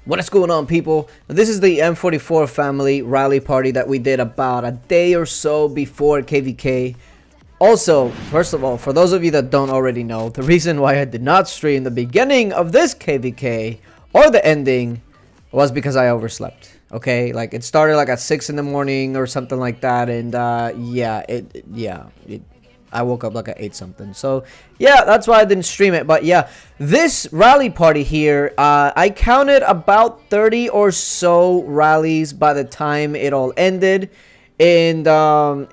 What is going on, people? This is the M44 family rally party that we did about a day or so before KVK. Also, first of all, for those of you that don't already know, the reason why I did not stream the beginning of this KVK or the ending was because I overslept. Okay, like it started like at 6 in the morning or something like that, and I woke up like at 8 something. So yeah, that's why I didn't stream it. But yeah, this rally party here, I counted about 30 or so rallies by the time it all ended. And there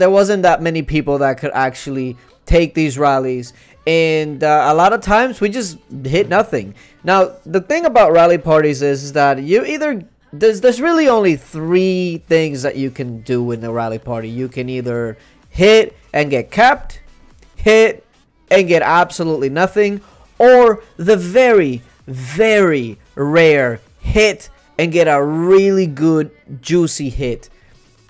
wasn't that many people that could actually take these rallies. And a lot of times we just hit nothing. Now, the thing about rally parties is that you either... There's really only 3 things that you can do in the rally party. You can either hit and get capped, hit and get absolutely nothing, or the very, very rare hit and get a really good juicy hit.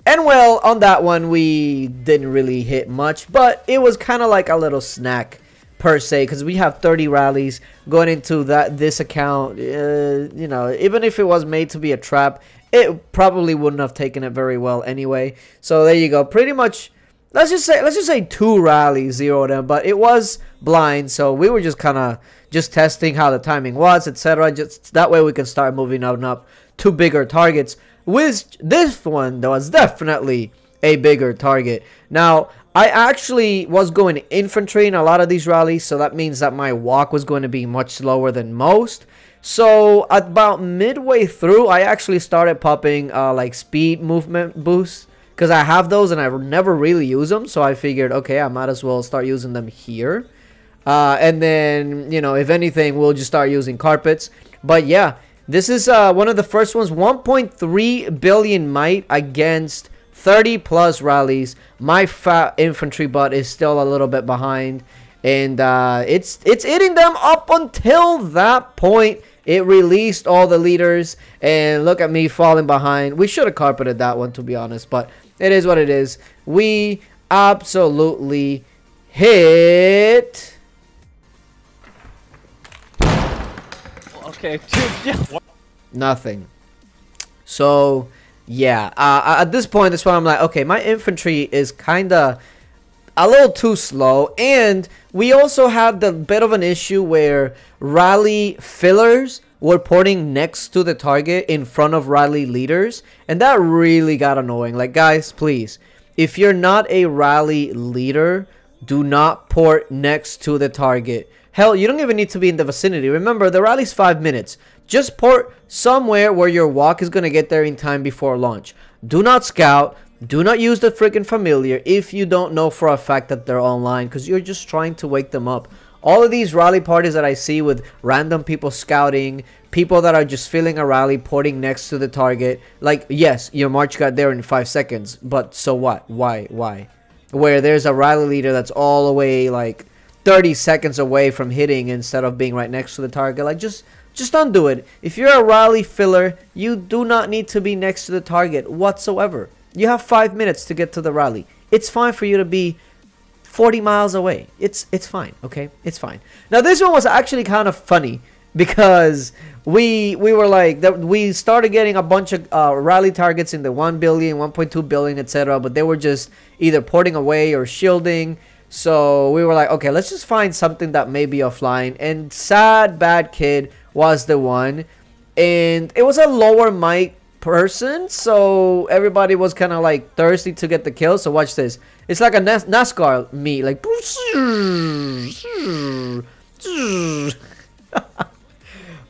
And well, on that one we didn't really hit much, but it was kind of like a little snack per se, because we have 30 rallies going into this account. You know, even if it was made to be a trap, it probably wouldn't have taken it very well anyway. So there you go. Pretty much, let's just say 2 rallies zeroed in, but it was blind, so we were just kind of just testing how the timing was, etc. Just that way we can start moving on up to bigger targets. With this one, there was definitely a bigger target. Now, I actually was going infantry in a lot of these rallies, so that means that my walk was going to be much slower than most. So about midway through, I actually started popping like speed movement boosts, because I have those and I never really use them. So I figured, okay, I might as well start using them here. And then, you know, if anything, we'll just start using carpets. But yeah, this is one of the first ones. 1.3 billion might against 30 plus rallies. My fat infantry butt is still a little bit behind, and it's eating them up until that point. It released all the leaders, and look at me falling behind. We should have carpeted that one, to be honest, but it is what it is. We absolutely hit. Okay, dude. Nothing. So yeah, at this point, that's why I'm like, okay, my infantry is kind of a little too slow, and we also had the bit of an issue where rally fillers were porting next to the target in front of rally leaders, and that really got annoying. Like, guys, please, if you're not a rally leader, do not port next to the target. Hell, you don't even need to be in the vicinity. Remember, the rally's 5 minutes. Just port somewhere where your walk is going to get there in time before launch. Do not scout. Do not use the freaking familiar if you don't know for a fact that they're online, because you're just trying to wake them up. All of these rally parties that I see with random people scouting, people that are just filling a rally, porting next to the target. Like, yes, your march got there in 5 seconds, but so what? Why? Where there's a rally leader that's all the way like 30 seconds away from hitting instead of being right next to the target. Like, just don't do it. If you're a rally filler, you do not need to be next to the target whatsoever. You have 5 minutes to get to the rally. It's fine for you to be 40 miles away. It's fine, okay? It's fine. Now, this one was actually kind of funny because we were like, we started getting a bunch of rally targets in the 1 billion, 1.2 billion, etc. But they were just either porting away or shielding. So we were like, okay, let's just find something that may be offline. And Sad Bad Kid was the one, and it was a lower mic person, so everybody was kind of like thirsty to get the kill. So watch this. It's like a NASCAR meet, like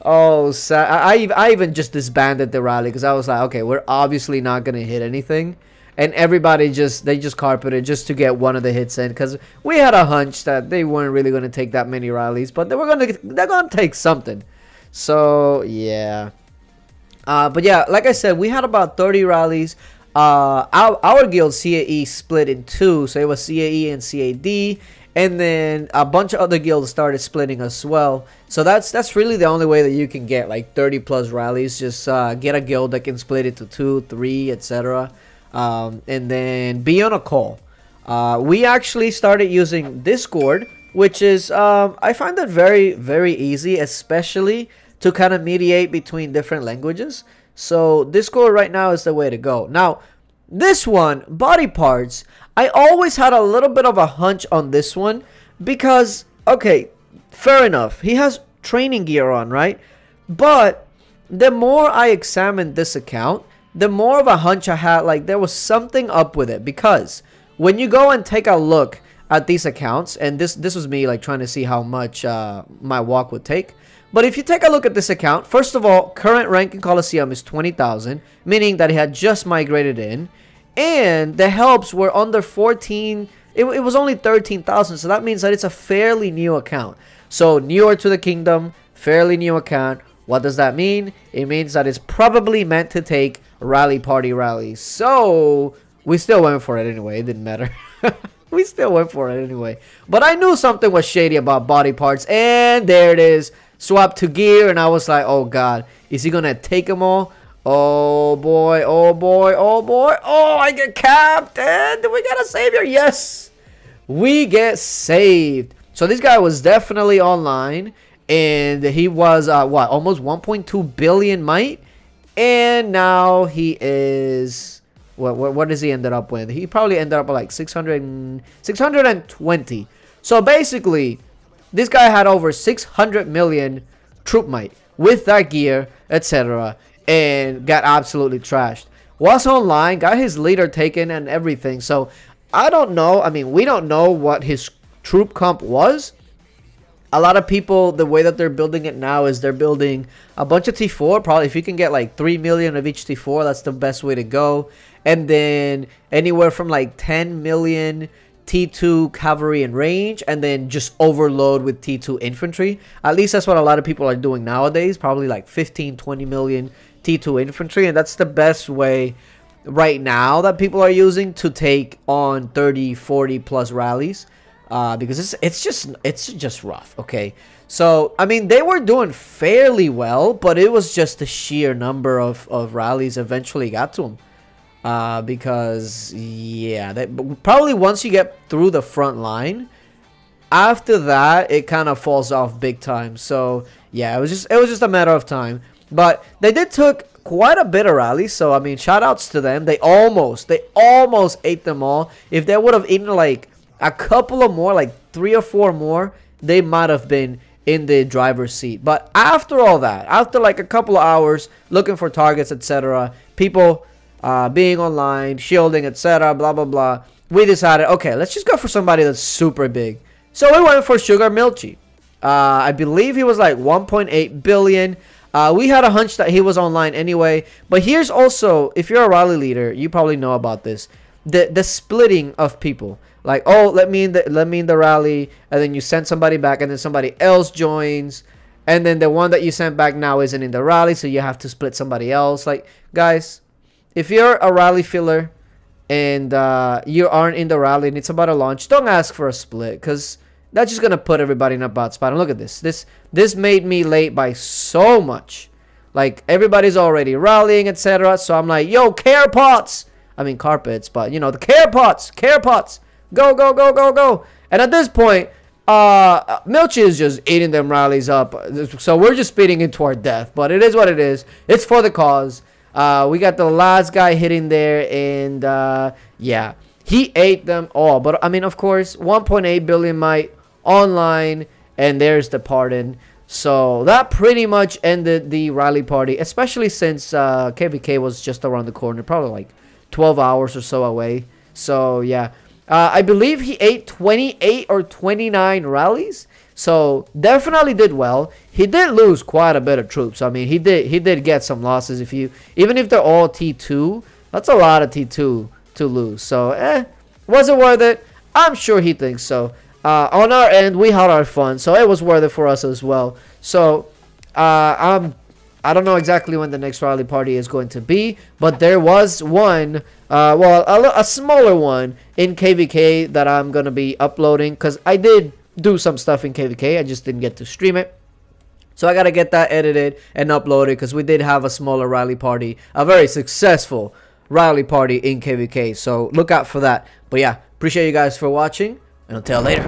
oh, sad. I even just disbanded the rally because I was like, okay, we're obviously not gonna hit anything. And everybody they just carpeted just to get one of the hits in, because we had a hunch that they weren't really going to take that many rallies, but they're gonna take something. So yeah, but yeah, like I said, we had about 30 rallies. Our guild CAE split in 2, so it was CAE and CAD, and then a bunch of other guilds started splitting as well. So that's really the only way that you can get like 30 plus rallies. Just get a guild that can split it to 2, 3, etc. And then be on a call. We actually started using Discord, which is I find that very, very easy, especially to kind of mediate between different languages. So Discord right now is the way to go. Now, this one, body parts, I always had a little bit of a hunch on this one because, okay, fair enough. He has training gear on, right? But the more I examined this account, the more of a hunch I had, like there was something up with it. Because when you go and take a look at these accounts, and this was me like trying to see how much my walk would take. But if you take a look at this account, first of all, current rank in Coliseum is 20,000, meaning that he had just migrated in. And the helps were under 14. It was only 13,000, so that means that it's a fairly new account. So newer to the kingdom, fairly new account. What does that mean? It means that it's probably meant to take rally party rallies. So we still went for it anyway. It didn't matter. We still went for it anyway. But I knew something was shady about body parts, and there it is. Swap to gear, and I was like, oh god, is he gonna take them all? Oh boy, oh boy, oh boy. Oh, I get capped, and we got a savior. Yes, we get saved. So this guy was definitely online, and he was what, almost 1.2 billion might, and now he is what does he ended up with? He probably ended up with like 620. So basically, this guy had over 600 million troop might with that gear, etc., and got absolutely trashed. Was online, got his leader taken and everything. So I don't know. I mean, we don't know what his troop comp was. A lot of people, the way that they're building it now is they're building a bunch of T4. Probably if you can get like 3 million of each T4, that's the best way to go. And then anywhere from like 10 million T2 cavalry and range, and then just overload with T2 infantry. At least that's what a lot of people are doing nowadays. Probably like 15-20 million T2 infantry, and that's the best way right now that people are using to take on 30-40 plus rallies, because it's just rough. Okay, so I mean, they were doing fairly well, but it was just the sheer number of rallies eventually got to them. Because yeah, probably once you get through the front line, after that it kind of falls off big time. So yeah, it was just a matter of time. But they did took quite a bit of rallies, so I mean, shout outs to them. They almost ate them all. If they would have eaten like a couple of more, like 3 or 4 more, they might have been in the driver's seat. But after all that, after like a couple of hours looking for targets, etc., people being online, shielding, etc., blah blah blah, we decided, okay, let's just go for somebody that's super big. So we went for Sugar Milchi. I believe he was like 1.8 billion. We had a hunch that he was online anyway. But here's also, if you're a rally leader, you probably know about this, the splitting of people. Like, oh, let me in the rally, and then you send somebody back, and then somebody else joins, and then the one that you sent back now isn't in the rally, so you have to split somebody else. Like, guys, if you're a rally filler and you aren't in the rally and it's about to launch, don't ask for a split, because that's just gonna put everybody in a bad spot. And look at this. This made me late by so much. Like, everybody's already rallying, etc. So I'm like, yo, care pots. I mean carpets, but you know, the care pots. Go, go, go, go, go. And at this point, Milchi is just eating them rallies up. So we're just speeding into our death. But it is what it is. It's for the cause. We got the last guy hitting there, and yeah, he ate them all. But I mean, of course, 1.8 billion might online, and there's the pardon. So that pretty much ended the rally party, especially since KVK was just around the corner, probably like 12 hours or so away. So yeah, I believe he ate 28 or 29 rallies. So definitely did well. He did lose quite a bit of troops. I mean, he did get some losses. Even if they're all T2, that's a lot of T2 to lose. So was it worth it? I'm sure he thinks so. On our end, we had our fun, so it was worth it for us as well. So I don't know exactly when the next rally party is going to be, but there was one, well, a smaller one in KVK that I'm gonna be uploading, because I did do some stuff in KVK. I just didn't get to stream it, so I gotta get that edited and uploaded, because we did have a smaller rally party, a very successful rally party in KVK. So look out for that. But yeah, appreciate you guys for watching, and until later.